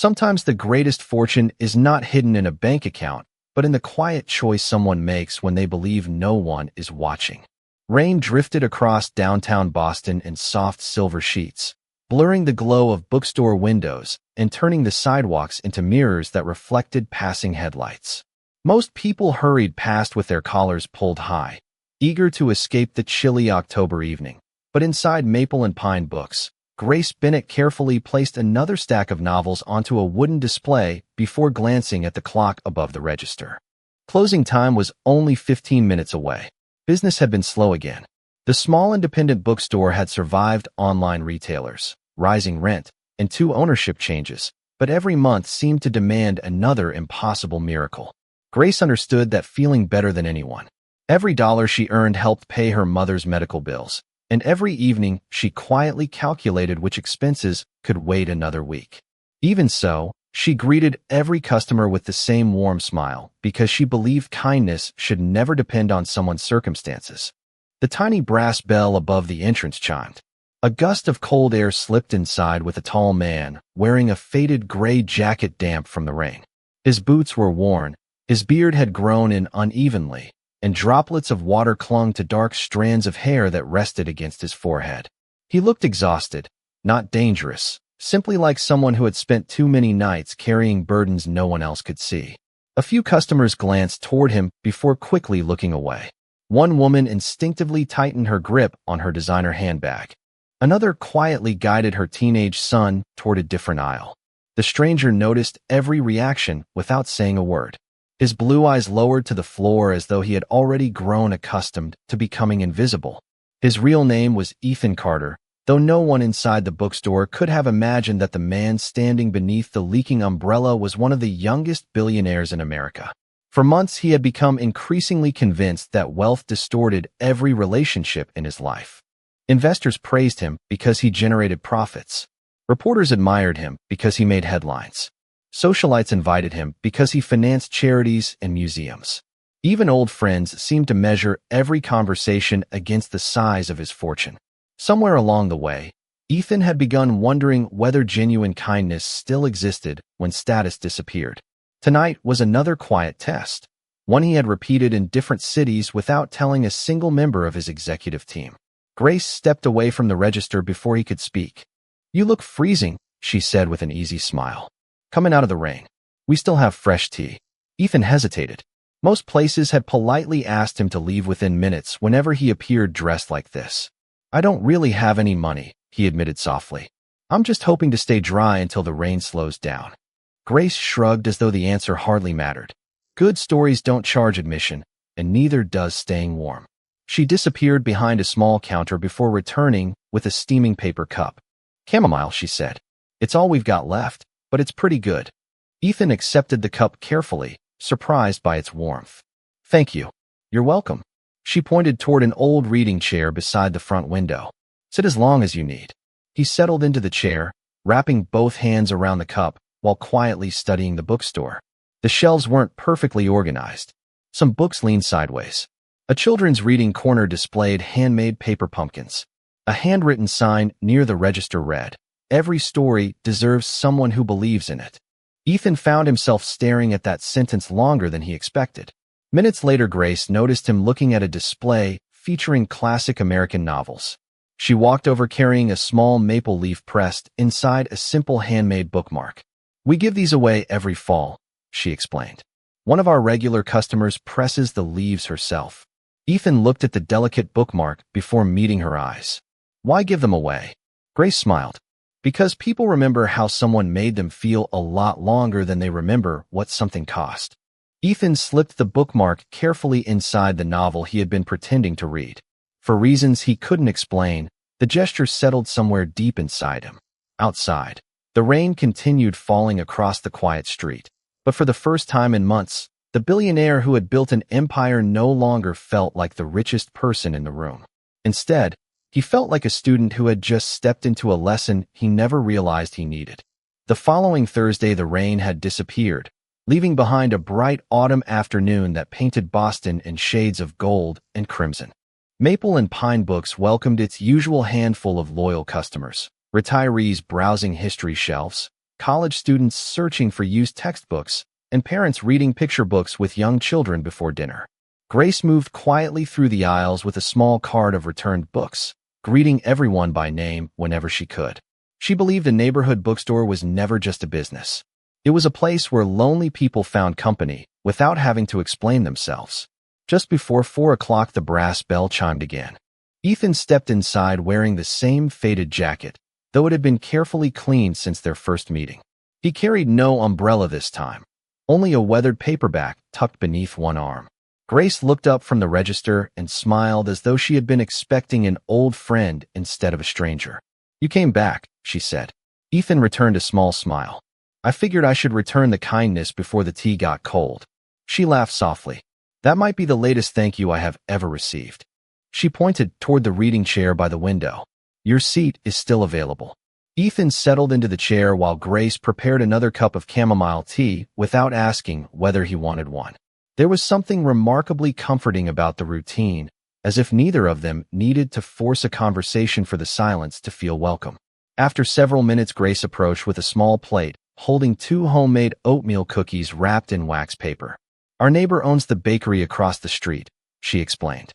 Sometimes the greatest fortune is not hidden in a bank account, but in the quiet choice someone makes when they believe no one is watching. Rain drifted across downtown Boston in soft silver sheets, blurring the glow of bookstore windows and turning the sidewalks into mirrors that reflected passing headlights. Most people hurried past with their collars pulled high, eager to escape the chilly October evening. But inside Maple and Pine Books, Grace Bennett carefully placed another stack of novels onto a wooden display before glancing at the clock above the register. Closing time was only 15 minutes away. Business had been slow again. The small independent bookstore had survived online retailers, rising rent, and 2 ownership changes, but every month seemed to demand another impossible miracle. Grace understood that feeling better than anyone. Every dollar she earned helped pay her mother's medical bills, and every evening she quietly calculated which expenses could wait another week. Even so, she greeted every customer with the same warm smile because she believed kindness should never depend on someone's circumstances. The tiny brass bell above the entrance chimed. A gust of cold air slipped inside with a tall man wearing a faded gray jacket damp from the rain. His boots were worn, his beard had grown in unevenly, and droplets of water clung to dark strands of hair that rested against his forehead. He looked exhausted, not dangerous, simply like someone who had spent too many nights carrying burdens no one else could see. A few customers glanced toward him before quickly looking away. One woman instinctively tightened her grip on her designer handbag. Another quietly guided her teenage son toward a different aisle. The stranger noticed every reaction without saying a word. His blue eyes lowered to the floor as though he had already grown accustomed to becoming invisible. His real name was Ethan Carter, though no one inside the bookstore could have imagined that the man standing beneath the leaking umbrella was one of the youngest billionaires in America. For months, he had become increasingly convinced that wealth distorted every relationship in his life. Investors praised him because he generated profits. Reporters admired him because he made headlines. Socialites invited him because he financed charities and museums. Even old friends seemed to measure every conversation against the size of his fortune. Somewhere along the way, Ethan had begun wondering whether genuine kindness still existed when status disappeared. Tonight was another quiet test, one he had repeated in different cities without telling a single member of his executive team. Grace stepped away from the register before he could speak. "You look freezing," she said with an easy smile. "Coming out of the rain. We still have fresh tea." Ethan hesitated. Most places had politely asked him to leave within minutes whenever he appeared dressed like this. "I don't really have any money," he admitted softly. "I'm just hoping to stay dry until the rain slows down." Grace shrugged as though the answer hardly mattered. Good stories don't charge admission, and neither does staying warm. She disappeared behind a small counter before returning with a steaming paper cup. "Chamomile," she said. "It's all we've got left, but it's pretty good." Ethan accepted the cup carefully, surprised by its warmth. "Thank you." "You're welcome." She pointed toward an old reading chair beside the front window. "Sit as long as you need." He settled into the chair, wrapping both hands around the cup while quietly studying the bookstore. The shelves weren't perfectly organized. Some books leaned sideways. A children's reading corner displayed handmade paper pumpkins. A handwritten sign near the register read, "Every story deserves someone who believes in it." Ethan found himself staring at that sentence longer than he expected. Minutes later, Grace noticed him looking at a display featuring classic American novels. She walked over carrying a small maple leaf pressed inside a simple handmade bookmark. "We give these away every fall," she explained. "One of our regular customers presses the leaves herself." Ethan looked at the delicate bookmark before meeting her eyes. "Why give them away?" Grace smiled. "Because people remember how someone made them feel a lot longer than they remember what something cost." Ethan slipped the bookmark carefully inside the novel he had been pretending to read. For reasons he couldn't explain, the gesture settled somewhere deep inside him. Outside, the rain continued falling across the quiet street. But for the first time in months, the billionaire who had built an empire no longer felt like the richest person in the room. Instead, he felt like a student who had just stepped into a lesson he never realized he needed. The following Thursday, the rain had disappeared, leaving behind a bright autumn afternoon that painted Boston in shades of gold and crimson. Maple and Pine Books welcomed its usual handful of loyal customers, retirees browsing history shelves, college students searching for used textbooks, and parents reading picture books with young children before dinner. Grace moved quietly through the aisles with a small cart of returned books, greeting everyone by name whenever she could. She believed a neighborhood bookstore was never just a business. It was a place where lonely people found company without having to explain themselves. Just before 4 o'clock, the brass bell chimed again. Ethan stepped inside wearing the same faded jacket, though it had been carefully cleaned since their first meeting. He carried no umbrella this time, only a weathered paperback tucked beneath one arm. Grace looked up from the register and smiled as though she had been expecting an old friend instead of a stranger. "You came back," she said. Ethan returned a small smile. "I figured I should return the kindness before the tea got cold." She laughed softly. "That might be the latest thank you I have ever received." She pointed toward the reading chair by the window. "Your seat is still available." Ethan settled into the chair while Grace prepared another cup of chamomile tea without asking whether he wanted one. There was something remarkably comforting about the routine, as if neither of them needed to force a conversation for the silence to feel welcome. After several minutes, Grace approached with a small plate, holding 2 homemade oatmeal cookies wrapped in wax paper. "Our neighbor owns the bakery across the street," she explained.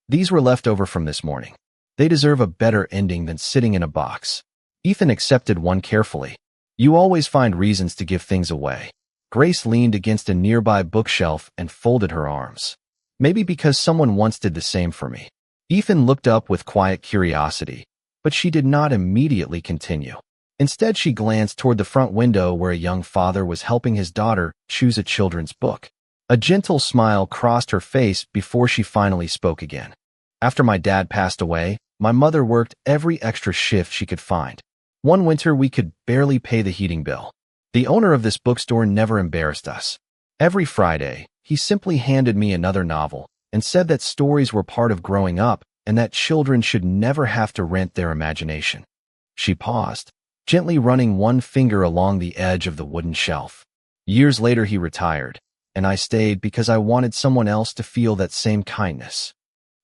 "These were left over from this morning. They deserve a better ending than sitting in a box." Ethan accepted one carefully. "You always find reasons to give things away." Grace leaned against a nearby bookshelf and folded her arms. "Maybe because someone once did the same for me." Ethan looked up with quiet curiosity, but she did not immediately continue. Instead, she glanced toward the front window where a young father was helping his daughter choose a children's book. A gentle smile crossed her face before she finally spoke again. "After my dad passed away, my mother worked every extra shift she could find. One winter, we could barely pay the heating bill. The owner of this bookstore never embarrassed us. Every Friday, he simply handed me another novel and said that stories were part of growing up and that children should never have to rent their imagination." She paused, gently running one finger along the edge of the wooden shelf. "Years later, he retired, and I stayed because I wanted someone else to feel that same kindness."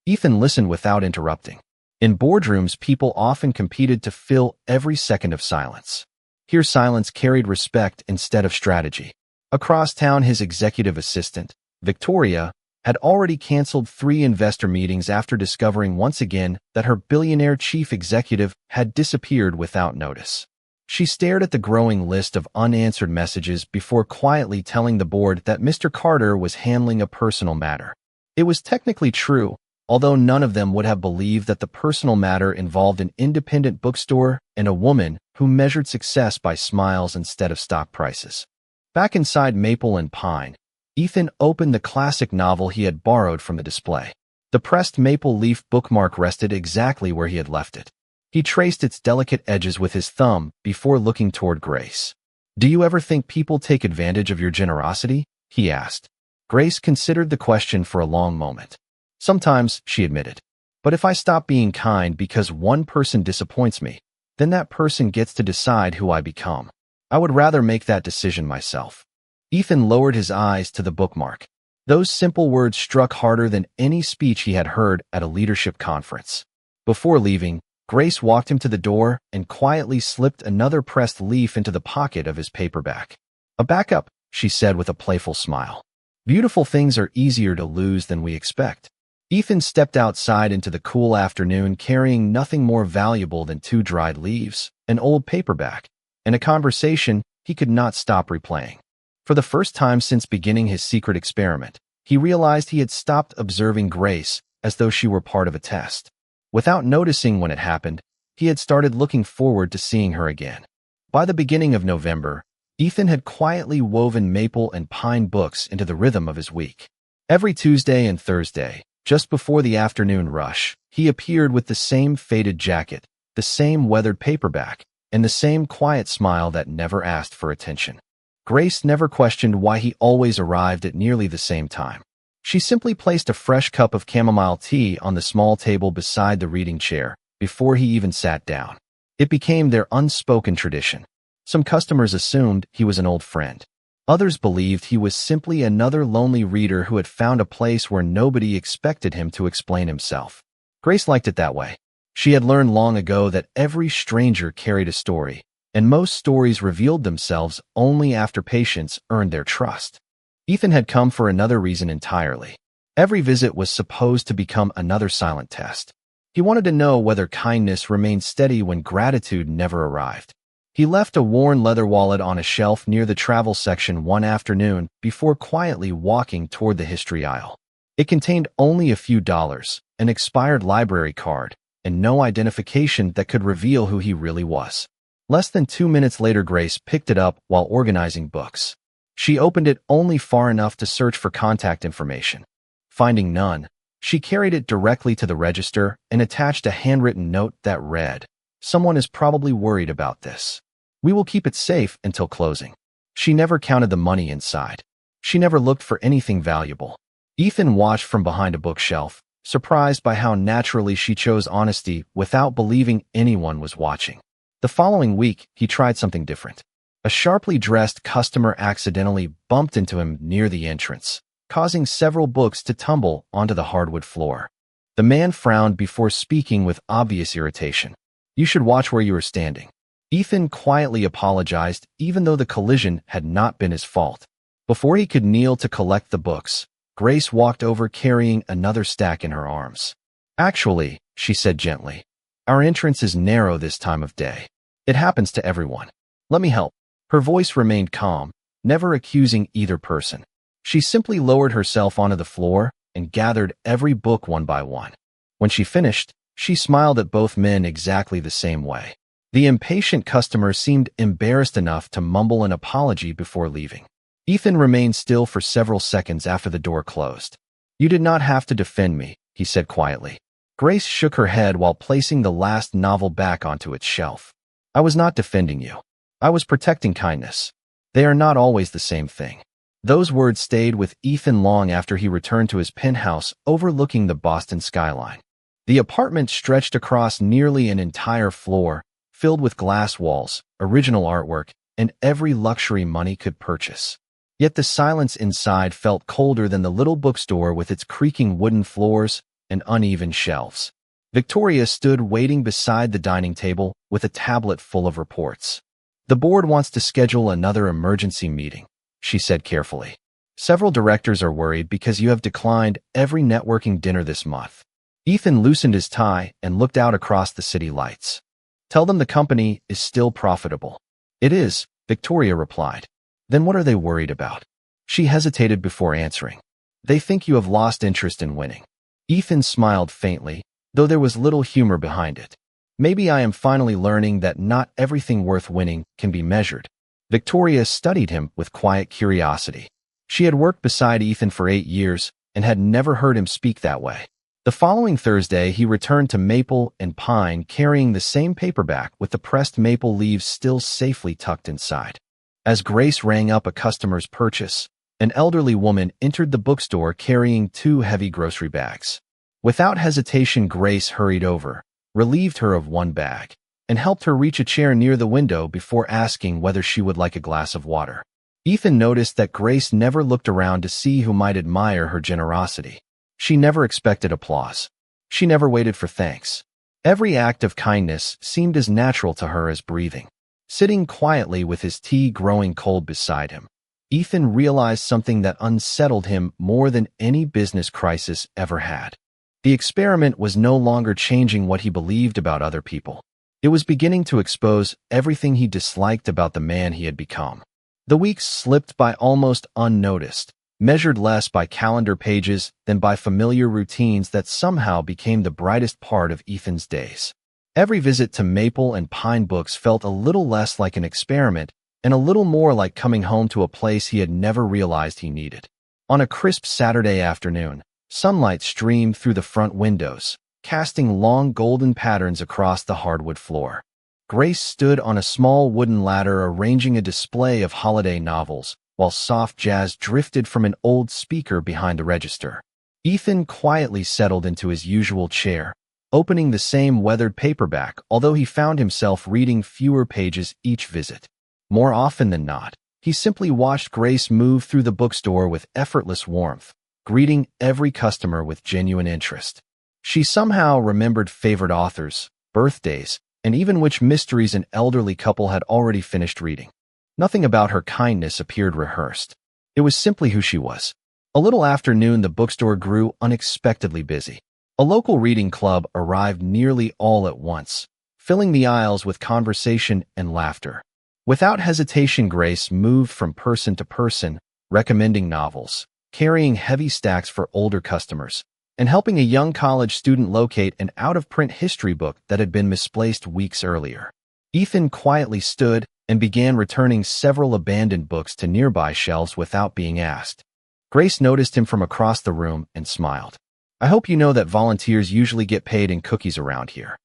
Ethan listened without interrupting. In boardrooms, people often competed to fill every second of silence. Here, silence carried respect instead of strategy. Across town, his executive assistant, Victoria, had already canceled 3 investor meetings after discovering once again that her billionaire chief executive had disappeared without notice. She stared at the growing list of unanswered messages before quietly telling the board that Mr. Carter was handling a personal matter. It was technically true, although none of them would have believed that the personal matter involved an independent bookstore and a woman who measured success by smiles instead of stock prices. Back inside Maple and Pine, Ethan opened the classic novel he had borrowed from the display. The pressed maple leaf bookmark rested exactly where he had left it. He traced its delicate edges with his thumb before looking toward Grace. "Do you ever think people take advantage of your generosity?" he asked. Grace considered the question for a long moment. "Sometimes," she admitted. "But if I stop being kind because one person disappoints me, then that person gets to decide who I become. I would rather make that decision myself." Ethan lowered his eyes to the bookmark. Those simple words struck harder than any speech he had heard at a leadership conference. Before leaving, Grace walked him to the door and quietly slipped another pressed leaf into the pocket of his paperback. "A backup," she said with a playful smile. "Beautiful things are easier to lose than we expect." Ethan stepped outside into the cool afternoon carrying nothing more valuable than 2 dried leaves, an old paperback, and a conversation he could not stop replaying. For the first time since beginning his secret experiment, he realized he had stopped observing Grace as though she were part of a test. Without noticing when it happened, he had started looking forward to seeing her again. By the beginning of November, Ethan had quietly woven Maple and Pine books into the rhythm of his week. Every Tuesday and Thursday, just before the afternoon rush, he appeared with the same faded jacket, the same weathered paperback, and the same quiet smile that never asked for attention. Grace never questioned why he always arrived at nearly the same time. She simply placed a fresh cup of chamomile tea on the small table beside the reading chair before he even sat down. It became their unspoken tradition. Some customers assumed he was an old friend. Others believed he was simply another lonely reader who had found a place where nobody expected him to explain himself. Grace liked it that way. She had learned long ago that every stranger carried a story, and most stories revealed themselves only after patience earned their trust. Ethan had come for another reason entirely. Every visit was supposed to become another silent test. He wanted to know whether kindness remained steady when gratitude never arrived. He left a worn leather wallet on a shelf near the travel section one afternoon before quietly walking toward the history aisle. It contained only a few dollars, an expired library card, and no identification that could reveal who he really was. Less than 2 minutes later, Grace picked it up while organizing books. She opened it only far enough to search for contact information. Finding none, she carried it directly to the register and attached a handwritten note that read, "Someone is probably worried about this. We will keep it safe until closing." She never counted the money inside. She never looked for anything valuable. Ethan watched from behind a bookshelf, surprised by how naturally she chose honesty without believing anyone was watching. The following week, he tried something different. A sharply dressed customer accidentally bumped into him near the entrance, causing several books to tumble onto the hardwood floor. The man frowned before speaking with obvious irritation. "You should watch where you are standing." Ethan quietly apologized, even though the collision had not been his fault. Before he could kneel to collect the books, Grace walked over carrying another stack in her arms. "Actually," she said gently, "our entrance is narrow this time of day. It happens to everyone. Let me help." Her voice remained calm, never accusing either person. She simply lowered herself onto the floor and gathered every book one by one. When she finished, she smiled at both men exactly the same way. The impatient customer seemed embarrassed enough to mumble an apology before leaving. Ethan remained still for several seconds after the door closed. "You did not have to defend me," he said quietly. Grace shook her head while placing the last novel back onto its shelf. "I was not defending you. I was protecting kindness. They are not always the same thing." Those words stayed with Ethan long after he returned to his penthouse overlooking the Boston skyline. The apartment stretched across nearly an entire floor, filled with glass walls, original artwork, and every luxury money could purchase. Yet the silence inside felt colder than the little bookstore with its creaking wooden floors and uneven shelves. Victoria stood waiting beside the dining table with a tablet full of reports. "The board wants to schedule another emergency meeting," she said carefully. "Several directors are worried because you have declined every networking dinner this month." Ethan loosened his tie and looked out across the city lights. "Tell them the company is still profitable." "It is," Victoria replied. "Then what are they worried about?" She hesitated before answering. "They think you have lost interest in winning." Ethan smiled faintly, though there was little humor behind it. "Maybe I am finally learning that not everything worth winning can be measured." Victoria studied him with quiet curiosity. She had worked beside Ethan for 8 years and had never heard him speak that way. The following Thursday, he returned to Maple and Pine carrying the same paperback with the pressed maple leaves still safely tucked inside. As Grace rang up a customer's purchase, an elderly woman entered the bookstore carrying 2 heavy grocery bags. Without hesitation, Grace hurried over, relieved her of 1 bag, and helped her reach a chair near the window before asking whether she would like a glass of water. Ethan noticed that Grace never looked around to see who might admire her generosity. She never expected applause. She never waited for thanks. Every act of kindness seemed as natural to her as breathing. Sitting quietly with his tea growing cold beside him, Ethan realized something that unsettled him more than any business crisis ever had. The experiment was no longer changing what he believed about other people. It was beginning to expose everything he disliked about the man he had become. The weeks slipped by almost unnoticed, measured less by calendar pages than by familiar routines that somehow became the brightest part of Ethan's days. Every visit to Maple and Pine Books felt a little less like an experiment and a little more like coming home to a place he had never realized he needed. On a crisp Saturday afternoon, sunlight streamed through the front windows, casting long golden patterns across the hardwood floor. Grace stood on a small wooden ladder arranging a display of holiday novels, while soft jazz drifted from an old speaker behind the register. Ethan quietly settled into his usual chair, opening the same weathered paperback, although he found himself reading fewer pages each visit. More often than not, he simply watched Grace move through the bookstore with effortless warmth, greeting every customer with genuine interest. She somehow remembered favorite authors, birthdays, and even which mysteries an elderly couple had already finished reading. Nothing about her kindness appeared rehearsed. It was simply who she was. A little after noon, the bookstore grew unexpectedly busy. A local reading club arrived nearly all at once, filling the aisles with conversation and laughter. Without hesitation, Grace moved from person to person, recommending novels, carrying heavy stacks for older customers, and helping a young college student locate an out-of-print history book that had been misplaced weeks earlier. Ethan quietly stood and began returning several abandoned books to nearby shelves without being asked. Grace noticed him from across the room and smiled. "I hope you know that volunteers usually get paid in cookies around here."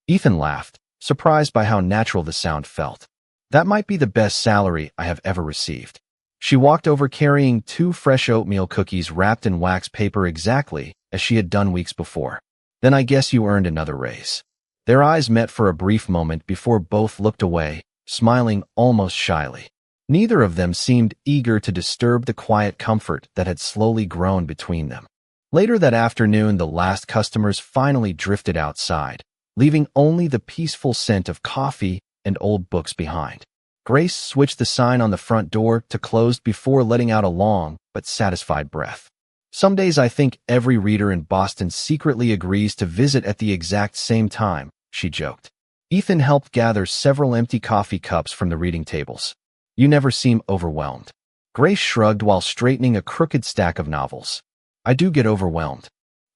Ethan laughed, surprised by how natural the sound felt. "That might be the best salary I have ever received." She walked over carrying 2 fresh oatmeal cookies wrapped in wax paper exactly as she had done weeks before. "Then I guess you earned another raise." Their eyes met for a brief moment before both looked away, smiling almost shyly. Neither of them seemed eager to disturb the quiet comfort that had slowly grown between them. Later that afternoon, the last customers finally drifted outside, leaving only the peaceful scent of coffee and old books behind. Grace switched the sign on the front door to closed before letting out a long but satisfied breath. "Some days I think every reader in Boston secretly agrees to visit at the exact same time," she joked. Ethan helped gather several empty coffee cups from the reading tables. "You never seem overwhelmed." Grace shrugged while straightening a crooked stack of novels. "I do get overwhelmed.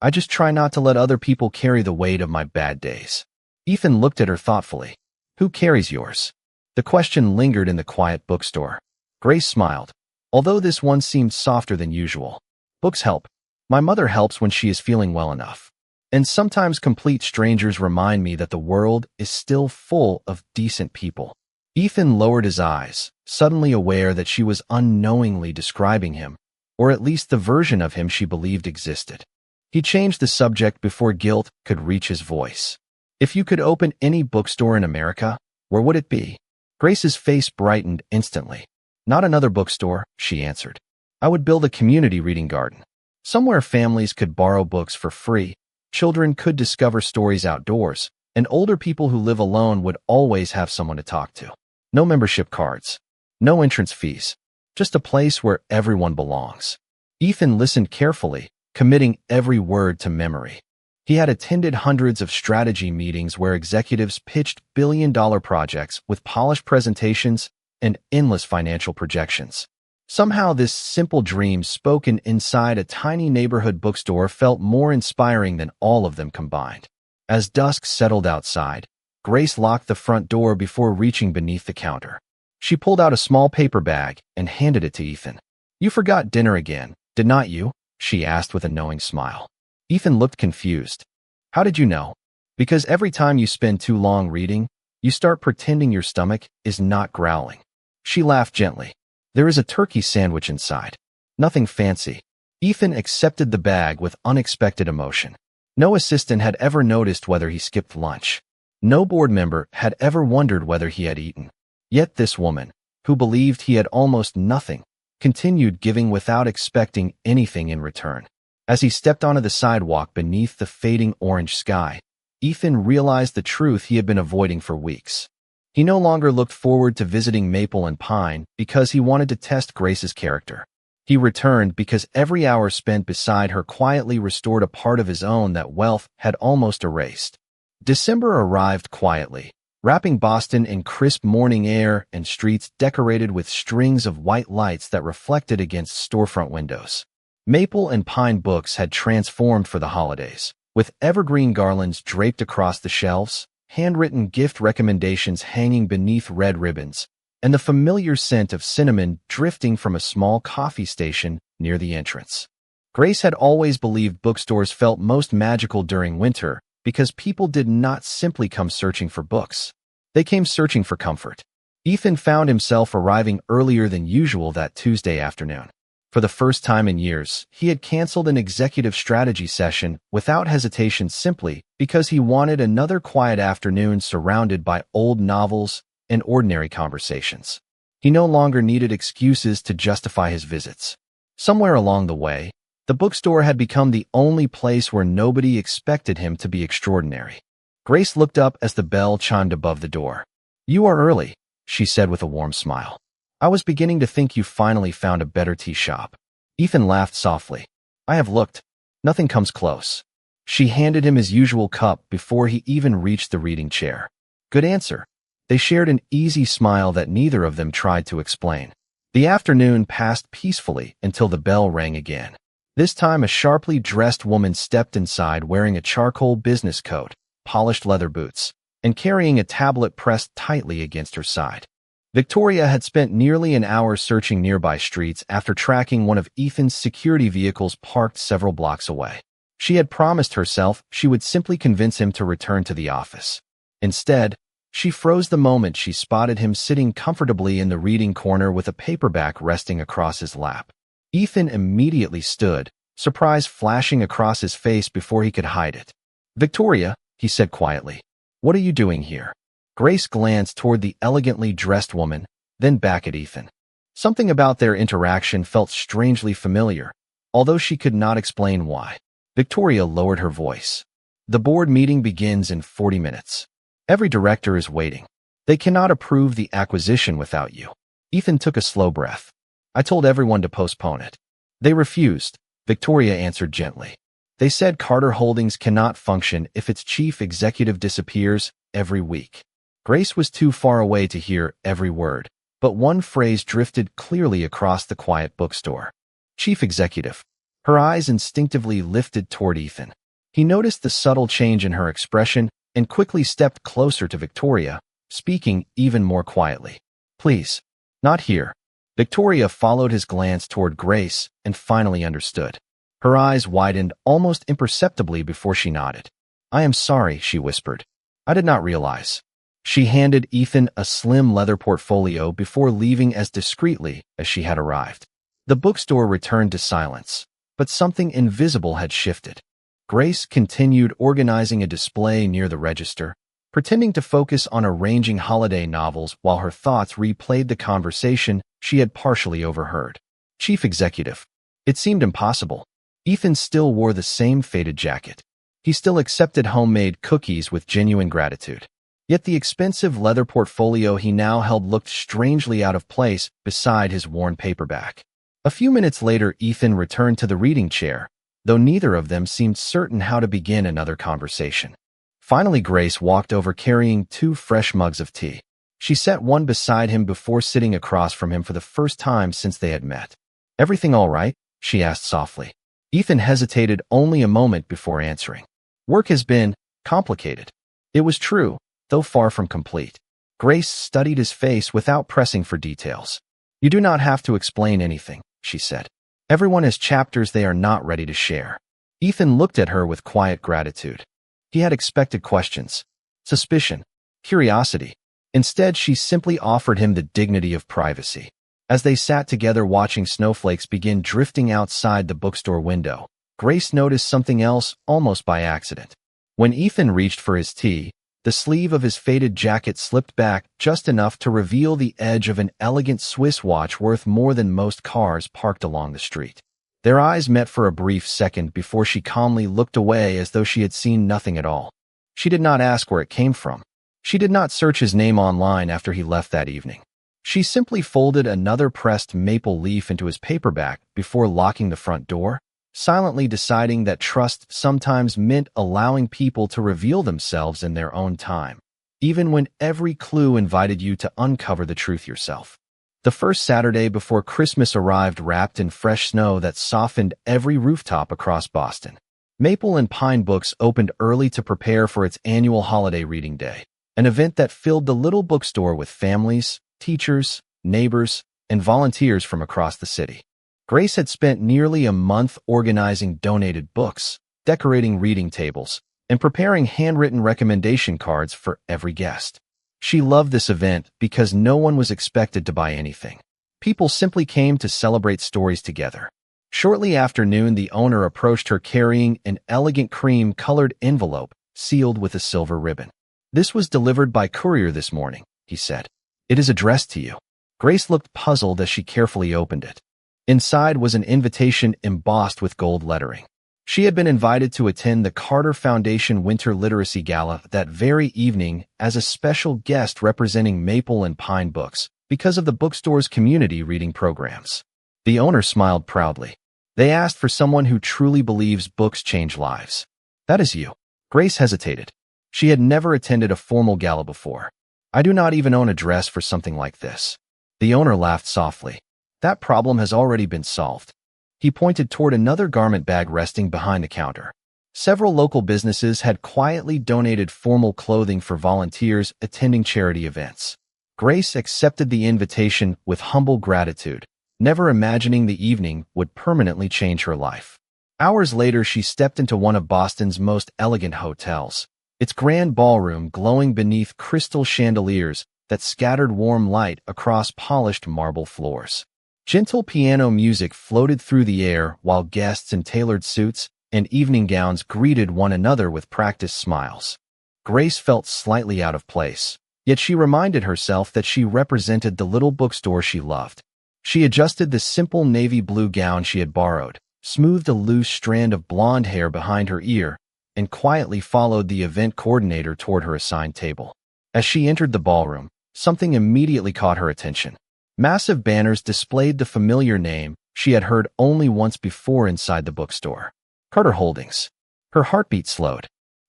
I just try not to let other people carry the weight of my bad days." Ethan looked at her thoughtfully. "Who carries yours?" The question lingered in the quiet bookstore. Grace smiled, although this one seemed softer than usual. "Books help. My mother helps when she is feeling well enough. And sometimes complete strangers remind me that the world is still full of decent people." Ethan lowered his eyes, suddenly aware that she was unknowingly describing him, or at least the version of him she believed existed. He changed the subject before guilt could reach his voice. "If you could open any bookstore in America, where would it be?" Grace's face brightened instantly. "Not another bookstore," she answered. "I would build a community reading garden. Somewhere families could borrow books for free, children could discover stories outdoors, and older people who live alone would always have someone to talk to. No membership cards, no entrance fees, just a place where everyone belongs." Ethan listened carefully, committing every word to memory. He had attended hundreds of strategy meetings where executives pitched billion-dollar projects with polished presentations and endless financial projections. Somehow this simple dream spoken inside a tiny neighborhood bookstore felt more inspiring than all of them combined. As dusk settled outside, Grace locked the front door before reaching beneath the counter. She pulled out a small paper bag and handed it to Ethan. "You forgot dinner again, did not you?" she asked with a knowing smile. Ethan looked confused. "How did you know?" "Because every time you spend too long reading, you start pretending your stomach is not growling." She laughed gently. "There is a turkey sandwich inside. Nothing fancy." Ethan accepted the bag with unexpected emotion. No assistant had ever noticed whether he skipped lunch. No board member had ever wondered whether he had eaten. Yet this woman, who believed he had almost nothing, continued giving without expecting anything in return. As he stepped onto the sidewalk beneath the fading orange sky, Ethan realized the truth he had been avoiding for weeks. He no longer looked forward to visiting Maple and Pine because he wanted to test Grace's character. He returned because every hour spent beside her quietly restored a part of his own that wealth had almost erased. December arrived quietly, wrapping Boston in crisp morning air and streets decorated with strings of white lights that reflected against storefront windows. Maple and Pine books had transformed for the holidays, with evergreen garlands draped across the shelves, handwritten gift recommendations hanging beneath red ribbons, and the familiar scent of cinnamon drifting from a small coffee station near the entrance. Grace had always believed bookstores felt most magical during winter because people did not simply come searching for books. They came searching for comfort. Ethan found himself arriving earlier than usual that Tuesday afternoon. For the first time in years, he had canceled an executive strategy session without hesitation simply because he wanted another quiet afternoon surrounded by old novels and ordinary conversations. He no longer needed excuses to justify his visits. Somewhere along the way, the bookstore had become the only place where nobody expected him to be extraordinary. Grace looked up as the bell chimed above the door. "You are early," she said with a warm smile. "I was beginning to think you finally found a better tea shop." Ethan laughed softly. "I have looked. Nothing comes close." She handed him his usual cup before he even reached the reading chair. "Good answer." They shared an easy smile that neither of them tried to explain. The afternoon passed peacefully until the bell rang again. This time a sharply dressed woman stepped inside wearing a charcoal business coat, polished leather boots, and carrying a tablet pressed tightly against her side. Victoria had spent nearly an hour searching nearby streets after tracking one of Ethan's security vehicles parked several blocks away. She had promised herself she would simply convince him to return to the office. Instead, she froze the moment she spotted him sitting comfortably in the reading corner with a paperback resting across his lap. Ethan immediately stood, surprise flashing across his face before he could hide it. "Victoria," he said quietly, "what are you doing here?" Grace glanced toward the elegantly dressed woman, then back at Ethan. Something about their interaction felt strangely familiar, although she could not explain why. Victoria lowered her voice. "The board meeting begins in 40 minutes. Every director is waiting. They cannot approve the acquisition without you." Ethan took a slow breath. "I told everyone to postpone it." "They refused," Victoria answered gently. "They said Carter Holdings cannot function if its chief executive disappears every week." Grace was too far away to hear every word, but one phrase drifted clearly across the quiet bookstore. "Chief executive." Her eyes instinctively lifted toward Ethan. He noticed the subtle change in her expression and quickly stepped closer to Victoria, speaking even more quietly. "Please, not here." Victoria followed his glance toward Grace and finally understood. Her eyes widened almost imperceptibly before she nodded. "I am sorry," she whispered. "I did not realize." She handed Ethan a slim leather portfolio before leaving as discreetly as she had arrived. The bookstore returned to silence, but something invisible had shifted. Grace continued organizing a display near the register, pretending to focus on arranging holiday novels while her thoughts replayed the conversation she had partially overheard. "Chief executive." It seemed impossible. Ethan still wore the same faded jacket. He still accepted homemade cookies with genuine gratitude. Yet the expensive leather portfolio he now held looked strangely out of place beside his worn paperback. A few minutes later, Ethan returned to the reading chair, though neither of them seemed certain how to begin another conversation. Finally, Grace walked over carrying 2 fresh mugs of tea. She set one beside him before sitting across from him for the first time since they had met. "Everything all right?" she asked softly. Ethan hesitated only a moment before answering. "Work has been complicated." It was true, though far from complete. Grace studied his face without pressing for details. "You do not have to explain anything," she said. "Everyone has chapters they are not ready to share." Ethan looked at her with quiet gratitude. He had expected questions, suspicion, curiosity. Instead, she simply offered him the dignity of privacy. As they sat together watching snowflakes begin drifting outside the bookstore window, Grace noticed something else almost by accident. When Ethan reached for his tea, the sleeve of his faded jacket slipped back just enough to reveal the edge of an elegant Swiss watch worth more than most cars parked along the street. Their eyes met for a brief second before she calmly looked away as though she had seen nothing at all. She did not ask where it came from. She did not search his name online after he left that evening. She simply folded another pressed maple leaf into his paperback before locking the front door, silently deciding that trust sometimes meant allowing people to reveal themselves in their own time, even when every clue invited you to uncover the truth yourself. The first Saturday before Christmas arrived wrapped in fresh snow that softened every rooftop across Boston. Maple and Pine Books opened early to prepare for its annual holiday reading day, an event that filled the little bookstore with families, teachers, neighbors, and volunteers from across the city. Grace had spent nearly a month organizing donated books, decorating reading tables, and preparing handwritten recommendation cards for every guest. She loved this event because no one was expected to buy anything. People simply came to celebrate stories together. Shortly after noon, the owner approached her carrying an elegant cream-colored envelope sealed with a silver ribbon. "This was delivered by courier this morning," he said. "It is addressed to you." Grace looked puzzled as she carefully opened it. Inside was an invitation embossed with gold lettering. She had been invited to attend the Carter Foundation Winter Literacy Gala that very evening as a special guest representing Maple and Pine Books because of the bookstore's community reading programs. The owner smiled proudly. They asked for someone who truly believes books change lives. That is you. Grace hesitated. She had never attended a formal gala before. I do not even own a dress for something like this. The owner laughed softly. That problem has already been solved. He pointed toward another garment bag resting behind the counter. Several local businesses had quietly donated formal clothing for volunteers attending charity events. Grace accepted the invitation with humble gratitude, never imagining the evening would permanently change her life. Hours later, she stepped into one of Boston's most elegant hotels, its grand ballroom glowing beneath crystal chandeliers that scattered warm light across polished marble floors. Gentle piano music floated through the air while guests in tailored suits and evening gowns greeted one another with practiced smiles. Grace felt slightly out of place, yet she reminded herself that she represented the little bookstore she loved. She adjusted the simple navy blue gown she had borrowed, smoothed a loose strand of blonde hair behind her ear, and quietly followed the event coordinator toward her assigned table. As she entered the ballroom, something immediately caught her attention. Massive banners displayed the familiar name she had heard only once before inside the bookstore. Carter Holdings. Her heartbeat slowed.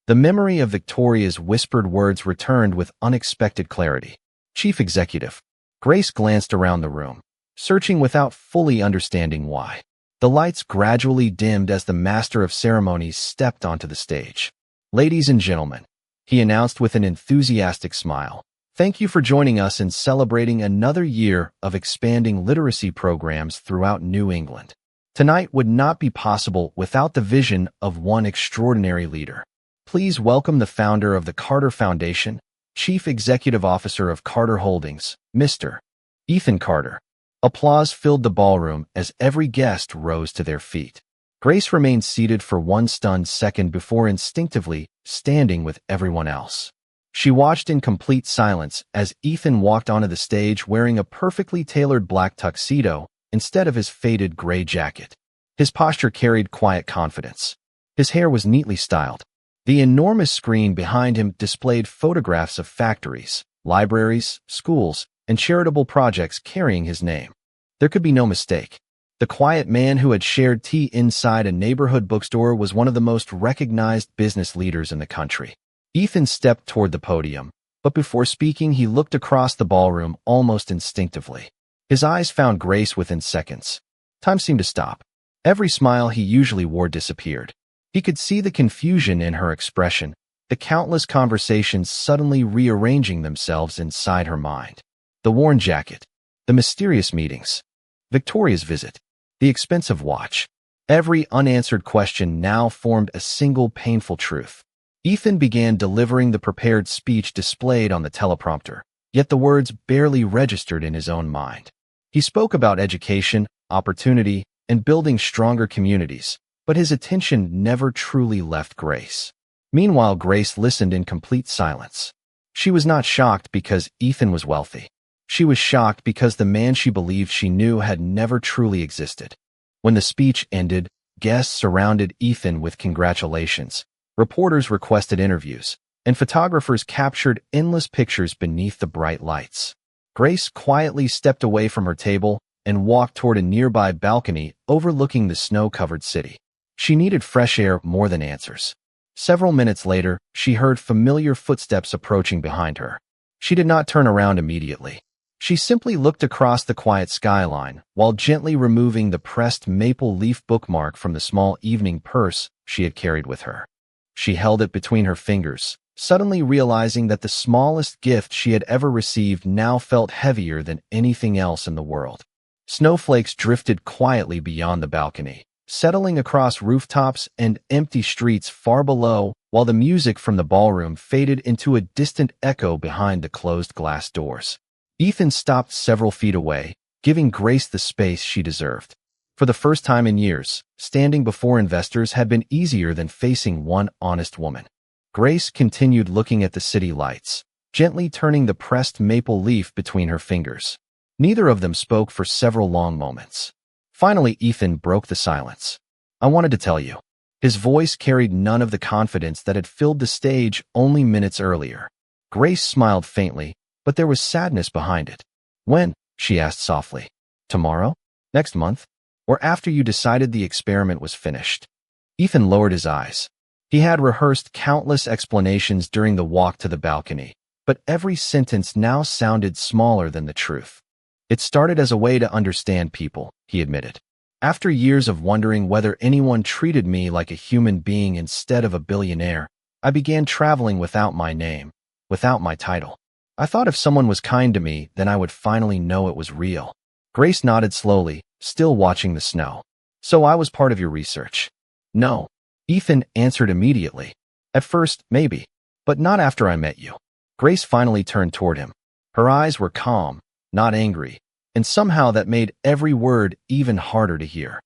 The memory of Victoria's whispered words returned with unexpected clarity. Chief Executive. Grace glanced around the room, searching without fully understanding why. The lights gradually dimmed as the master of ceremonies stepped onto the stage. Ladies and gentlemen, he announced with an enthusiastic smile, thank you for joining us in celebrating another year of expanding literacy programs throughout New England. Tonight would not be possible without the vision of one extraordinary leader. Please welcome the founder of the Carter Foundation, Chief Executive Officer of Carter Holdings, Mr. Ethan Carter. Applause filled the ballroom as every guest rose to their feet. Grace remained seated for one stunned second before instinctively standing with everyone else. She watched in complete silence as Ethan walked onto the stage wearing a perfectly tailored black tuxedo instead of his faded gray jacket. His posture carried quiet confidence. His hair was neatly styled. The enormous screen behind him displayed photographs of factories, libraries, schools, and charitable projects carrying his name. There could be no mistake. The quiet man who had shared tea inside a neighborhood bookstore was one of the most recognized business leaders in the country. Ethan stepped toward the podium, but before speaking, he looked across the ballroom almost instinctively. His eyes found Grace within seconds. Time seemed to stop. Every smile he usually wore disappeared. He could see the confusion in her expression, the countless conversations suddenly rearranging themselves inside her mind. The worn jacket, the mysterious meetings, Victoria's visit, the expensive watch. Every unanswered question now formed a single painful truth. Ethan began delivering the prepared speech displayed on the teleprompter, yet the words barely registered in his own mind. He spoke about education, opportunity, and building stronger communities, but his attention never truly left Grace. Meanwhile, Grace listened in complete silence. She was not shocked because Ethan was wealthy. She was shocked because the man she believed she knew had never truly existed. When the speech ended, guests surrounded Ethan with congratulations. Reporters requested interviews, and photographers captured endless pictures beneath the bright lights. Grace quietly stepped away from her table and walked toward a nearby balcony overlooking the snow-covered city. She needed fresh air more than answers. Several minutes later, she heard familiar footsteps approaching behind her. She did not turn around immediately. She simply looked across the quiet skyline while gently removing the pressed maple leaf bookmark from the small evening purse she had carried with her. She held it between her fingers, suddenly realizing that the smallest gift she had ever received now felt heavier than anything else in the world. Snowflakes drifted quietly beyond the balcony, settling across rooftops and empty streets far below, while the music from the ballroom faded into a distant echo behind the closed glass doors. Ethan stopped several feet away, giving Grace the space she deserved. For the first time in years, standing before investors had been easier than facing one honest woman. Grace continued looking at the city lights, gently turning the pressed maple leaf between her fingers. Neither of them spoke for several long moments. Finally, Ethan broke the silence. I wanted to tell you. His voice carried none of the confidence that had filled the stage only minutes earlier. Grace smiled faintly, but there was sadness behind it. When? She asked softly. Tomorrow? Next month? Or after you decided the experiment was finished? Ethan lowered his eyes. He had rehearsed countless explanations during the walk to the balcony, but every sentence now sounded smaller than the truth. It started as a way to understand people, he admitted. After years of wondering whether anyone treated me like a human being instead of a billionaire, I began traveling without my name, without my title. I thought if someone was kind to me, then I would finally know it was real. Grace nodded slowly, still watching the snow. So I was part of your research? No. Ethan answered immediately. At first, maybe, but not after I met you. Grace finally turned toward him. Her eyes were calm, not angry, and somehow that made every word even harder to hear.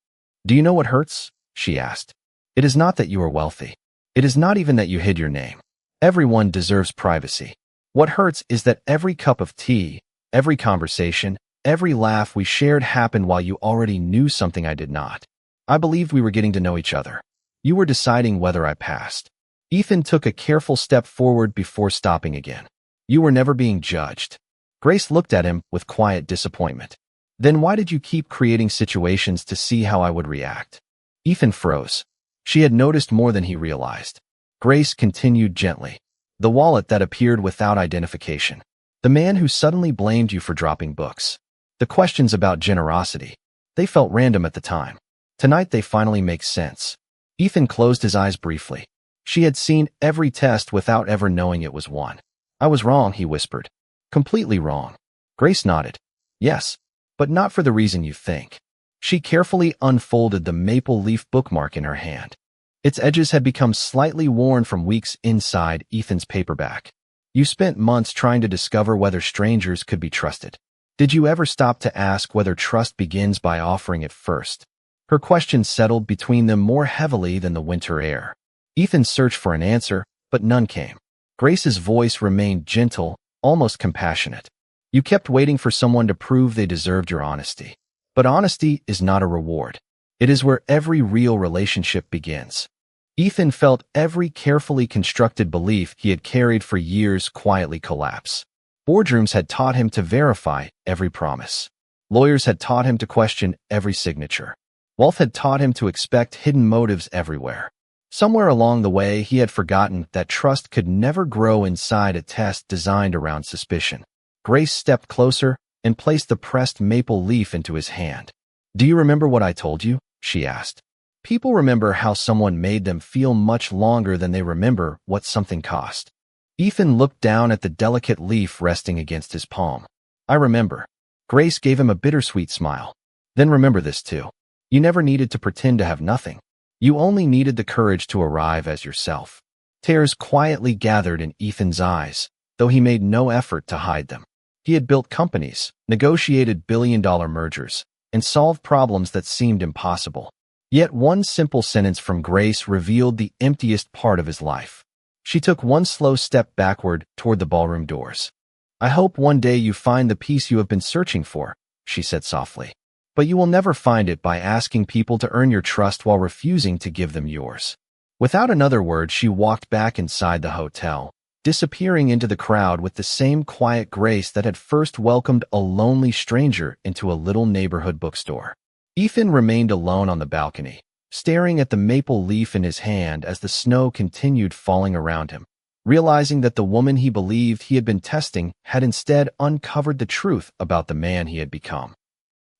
Do you know what hurts? She asked. It is not that you are wealthy. It is not even that you hid your name. Everyone deserves privacy. What hurts is that every cup of tea, every conversation, every laugh we shared happened while you already knew something I did not. I believed we were getting to know each other. You were deciding whether I passed. Ethan took a careful step forward before stopping again. You were never being judged. Grace looked at him with quiet disappointment. Then why did you keep creating situations to see how I would react? Ethan froze. She had noticed more than he realized. Grace continued gently. The wallet that appeared without identification. The man who suddenly blamed you for dropping books. The questions about generosity. They felt random at the time. Tonight they finally make sense. Ethan closed his eyes briefly. She had seen every test without ever knowing it was one. I was wrong, he whispered. Completely wrong. Grace nodded. Yes, but not for the reason you think. She carefully unfolded the maple leaf bookmark in her hand. Its edges had become slightly worn from weeks inside Ethan's paperback. You spent months trying to discover whether strangers could be trusted. Did you ever stop to ask whether trust begins by offering it first? Her question settled between them more heavily than the winter air. Ethan searched for an answer, but none came. Grace's voice remained gentle, almost compassionate. You kept waiting for someone to prove they deserved your honesty. But honesty is not a reward. It is where every real relationship begins. Ethan felt every carefully constructed belief he had carried for years quietly collapse. Boardrooms had taught him to verify every promise. Lawyers had taught him to question every signature. Wealth had taught him to expect hidden motives everywhere. Somewhere along the way, he had forgotten that trust could never grow inside a test designed around suspicion. Grace stepped closer and placed the pressed maple leaf into his hand. Do you remember what I told you? She asked. People remember how someone made them feel much longer than they remember what something cost. Ethan looked down at the delicate leaf resting against his palm. I remember. Grace gave him a bittersweet smile. Then remember this too. You never needed to pretend to have nothing. You only needed the courage to arrive as yourself. Tears quietly gathered in Ethan's eyes, though he made no effort to hide them. He had built companies, negotiated billion-dollar mergers, and solved problems that seemed impossible. Yet one simple sentence from Grace revealed the emptiest part of his life. She took one slow step backward toward the ballroom doors. I hope one day you find the peace you have been searching for, she said softly. But you will never find it by asking people to earn your trust while refusing to give them yours. Without another word, she walked back inside the hotel, disappearing into the crowd with the same quiet grace that had first welcomed a lonely stranger into a little neighborhood bookstore. Ethan remained alone on the balcony, staring at the maple leaf in his hand as the snow continued falling around him, realizing that the woman he believed he had been testing had instead uncovered the truth about the man he had become.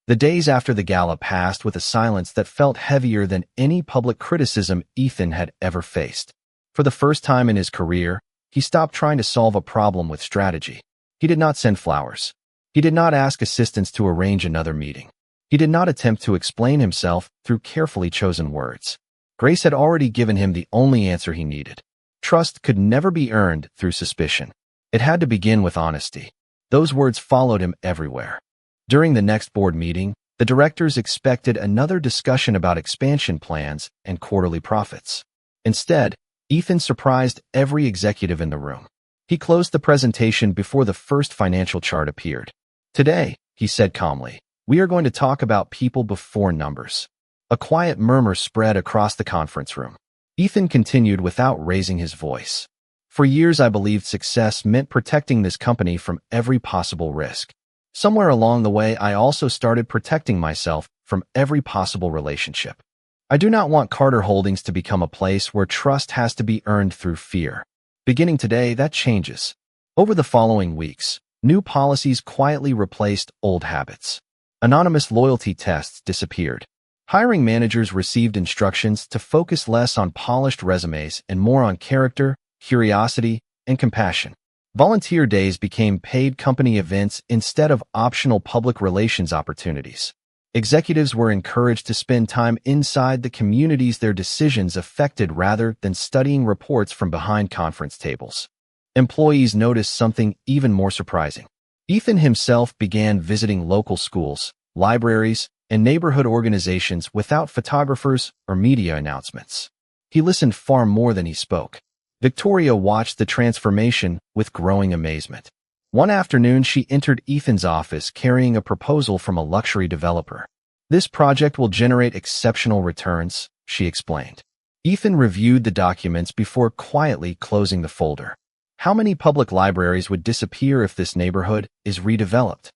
The days after the gala passed with a silence that felt heavier than any public criticism Ethan had ever faced. For the first time in his career, he stopped trying to solve a problem with strategy. He did not send flowers. He did not ask assistants to arrange another meeting. He did not attempt to explain himself through carefully chosen words. Grace had already given him the only answer he needed. Trust could never be earned through suspicion. It had to begin with honesty. Those words followed him everywhere. During the next board meeting, the directors expected another discussion about expansion plans and quarterly profits. Instead, Ethan surprised every executive in the room. He closed the presentation before the first financial chart appeared. Today, he said calmly, we are going to talk about people before numbers. A quiet murmur spread across the conference room. Ethan continued without raising his voice. For years I believed success meant protecting this company from every possible risk. Somewhere along the way I also started protecting myself from every possible relationship. I do not want Carter Holdings to become a place where trust has to be earned through fear. Beginning today, that changes. Over the following weeks, new policies quietly replaced old habits. Anonymous loyalty tests disappeared. Hiring managers received instructions to focus less on polished resumes and more on character, curiosity, and compassion. Volunteer days became paid company events instead of optional public relations opportunities. Executives were encouraged to spend time inside the communities their decisions affected rather than studying reports from behind conference tables. Employees noticed something even more surprising. Ethan himself began visiting local schools, libraries, and neighborhood organizations without photographers or media announcements. He listened far more than he spoke. Victoria watched the transformation with growing amazement. One afternoon, she entered Ethan's office carrying a proposal from a luxury developer. "This project will generate exceptional returns," she explained. Ethan reviewed the documents before quietly closing the folder. How many public libraries would disappear if this neighborhood is redeveloped?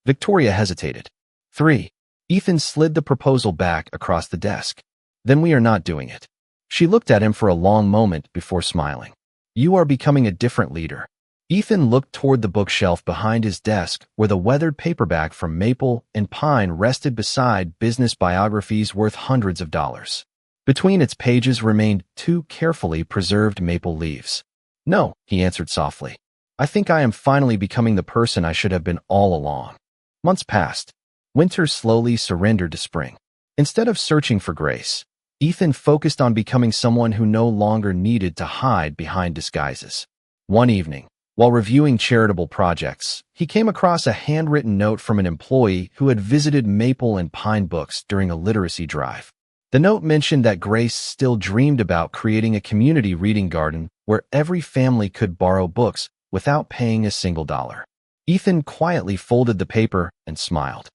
Victoria hesitated. 3. Ethan slid the proposal back across the desk. "Then we are not doing it." She looked at him for a long moment before smiling. "You are becoming a different leader." Ethan looked toward the bookshelf behind his desk where the weathered paperback from Maple and Pine rested beside business biographies worth hundreds of dollars. Between its pages remained 2 carefully preserved maple leaves. "No," he answered softly. "I think I am finally becoming the person I should have been all along." Months passed. Winter slowly surrendered to spring. Instead of searching for grace, Ethan focused on becoming someone who no longer needed to hide behind disguises. One evening, while reviewing charitable projects, he came across a handwritten note from an employee who had visited Maple and Pine Books during a literacy drive. The note mentioned that Grace still dreamed about creating a community reading garden where every family could borrow books without paying a single dollar. Ethan quietly folded the paper and smiled.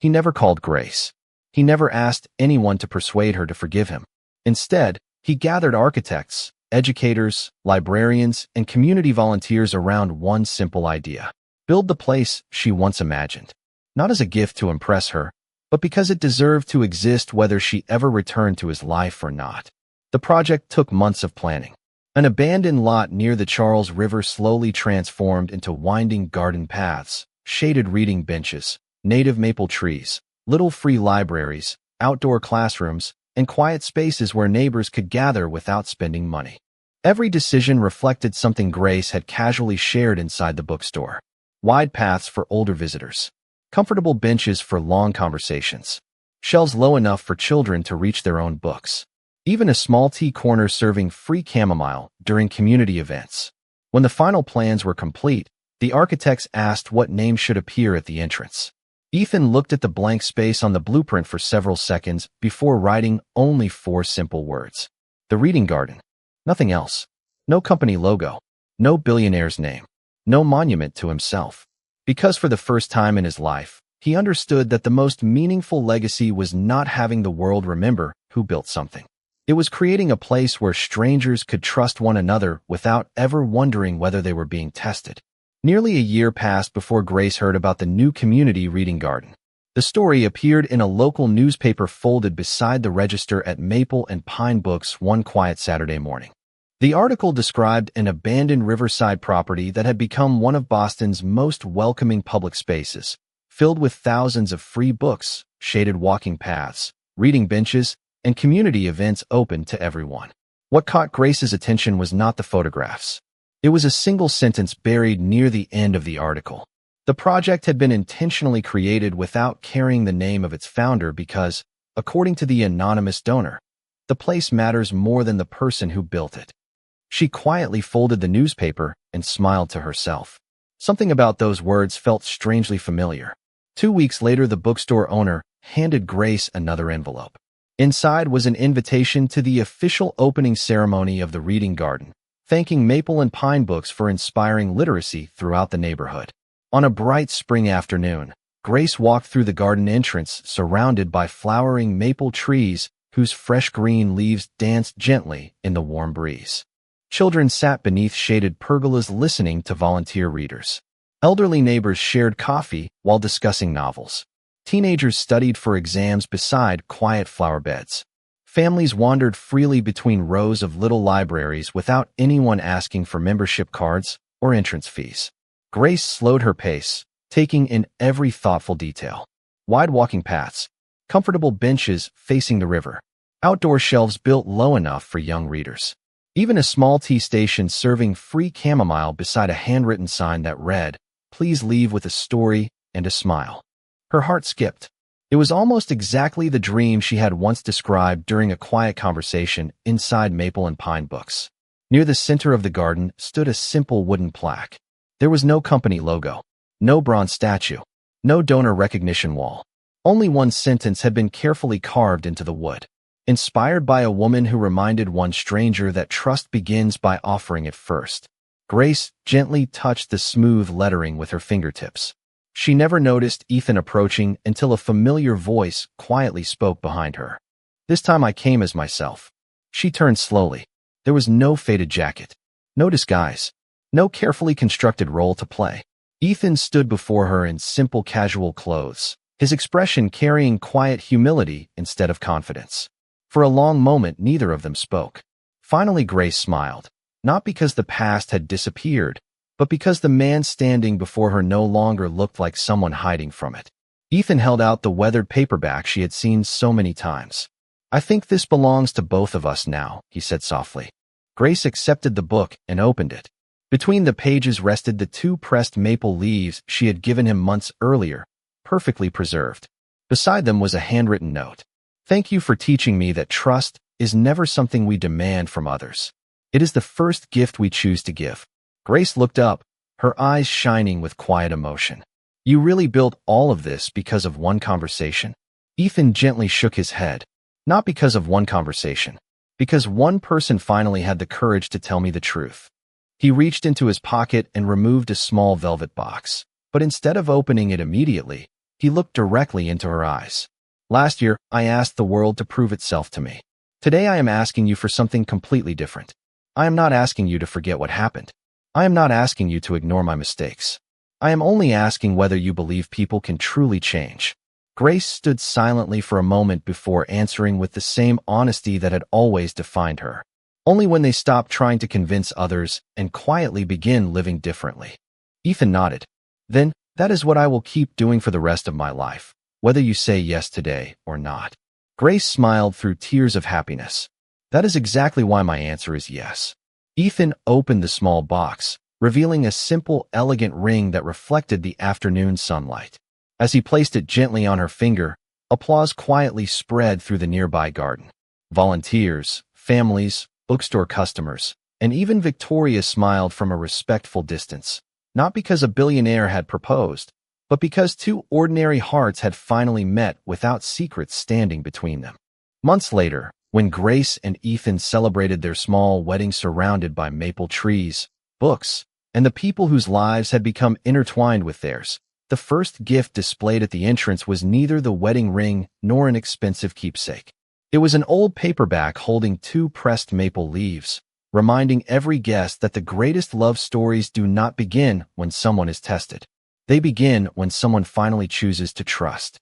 He never called Grace. He never asked anyone to persuade her to forgive him. Instead, he gathered architects, educators, librarians, and community volunteers around one simple idea: build the place she once imagined. Not as a gift to impress her, but because it deserved to exist whether she ever returned to his life or not. The project took months of planning. An abandoned lot near the Charles River slowly transformed into winding garden paths, shaded reading benches, native maple trees, little free libraries, outdoor classrooms, and quiet spaces where neighbors could gather without spending money. Every decision reflected something Grace had casually shared inside the bookstore. Wide paths for older visitors, comfortable benches for long conversations, shelves low enough for children to reach their own books, even a small tea corner serving free chamomile during community events. When the final plans were complete, the architects asked what name should appear at the entrance. Ethan looked at the blank space on the blueprint for several seconds before writing only 4 simple words. The Reading Garden. Nothing else. No company logo. No billionaire's name. No monument to himself. Because for the first time in his life, he understood that the most meaningful legacy was not having the world remember who built something. It was creating a place where strangers could trust one another without ever wondering whether they were being tested. Nearly a year passed before Grace heard about the new community reading garden. The story appeared in a local newspaper folded beside the register at Maple and Pine Books one quiet Saturday morning. The article described an abandoned riverside property that had become one of Boston's most welcoming public spaces, filled with thousands of free books, shaded walking paths, reading benches, and community events open to everyone. What caught Grace's attention was not the photographs. It was a single sentence buried near the end of the article. The project had been intentionally created without carrying the name of its founder because, according to the anonymous donor, the place matters more than the person who built it. She quietly folded the newspaper and smiled to herself. Something about those words felt strangely familiar. 2 weeks later, the bookstore owner handed Grace another envelope. Inside was an invitation to the official opening ceremony of the Reading Garden, thanking Maple and Pine Books for inspiring literacy throughout the neighborhood. On a bright spring afternoon, Grace walked through the garden entrance surrounded by flowering maple trees whose fresh green leaves danced gently in the warm breeze. Children sat beneath shaded pergolas listening to volunteer readers. Elderly neighbors shared coffee while discussing novels. Teenagers studied for exams beside quiet flower beds. Families wandered freely between rows of little libraries without anyone asking for membership cards or entrance fees. Grace slowed her pace, taking in every thoughtful detail. Wide walking paths, comfortable benches facing the river, outdoor shelves built low enough for young readers. Even a small tea station serving free chamomile beside a handwritten sign that read, "Please leave with a story and a smile." Her heart skipped. It was almost exactly the dream she had once described during a quiet conversation inside Maple and Pine Books. Near the center of the garden stood a simple wooden plaque. There was no company logo, no bronze statue, no donor recognition wall. Only one sentence had been carefully carved into the wood. Inspired by a woman who reminded one stranger that trust begins by offering it first. Grace gently touched the smooth lettering with her fingertips. She never noticed Ethan approaching until a familiar voice quietly spoke behind her. "This time I came as myself." She turned slowly. There was no faded jacket, no disguise, no carefully constructed role to play. Ethan stood before her in simple casual clothes, his expression carrying quiet humility instead of confidence. For a long moment, neither of them spoke. Finally, Grace smiled, not because the past had disappeared, but because the man standing before her no longer looked like someone hiding from it. Ethan held out the weathered paperback she had seen so many times. "I think this belongs to both of us now," he said softly. Grace accepted the book and opened it. Between the pages rested the two pressed maple leaves she had given him months earlier, perfectly preserved. Beside them was a handwritten note. "Thank you for teaching me that trust is never something we demand from others. It is the first gift we choose to give." Grace looked up, her eyes shining with quiet emotion. "You really built all of this because of one conversation?" Ethan gently shook his head. "Not because of one conversation. Because one person finally had the courage to tell me the truth." He reached into his pocket and removed a small velvet box. But instead of opening it immediately, he looked directly into her eyes. "Last year, I asked the world to prove itself to me. Today I am asking you for something completely different. I am not asking you to forget what happened. I am not asking you to ignore my mistakes. I am only asking whether you believe people can truly change." Grace stood silently for a moment before answering with the same honesty that had always defined her. Only when they stopped trying to convince others and quietly begin living differently. Ethan nodded. "Then, that is what I will keep doing for the rest of my life, whether you say yes today or not." Grace smiled through tears of happiness. "That is exactly why my answer is yes." Ethan opened the small box, revealing a simple, elegant ring that reflected the afternoon sunlight. As he placed it gently on her finger, applause quietly spread through the nearby garden. Volunteers, families, bookstore customers, and even Victoria smiled from a respectful distance, not because a billionaire had proposed, but because two ordinary hearts had finally met without secrets standing between them. Months later, when Grace and Ethan celebrated their small wedding surrounded by maple trees, books, and the people whose lives had become intertwined with theirs, the first gift displayed at the entrance was neither the wedding ring nor an expensive keepsake. It was an old paperback holding two pressed maple leaves, reminding every guest that the greatest love stories do not begin when someone is tested. They begin when someone finally chooses to trust.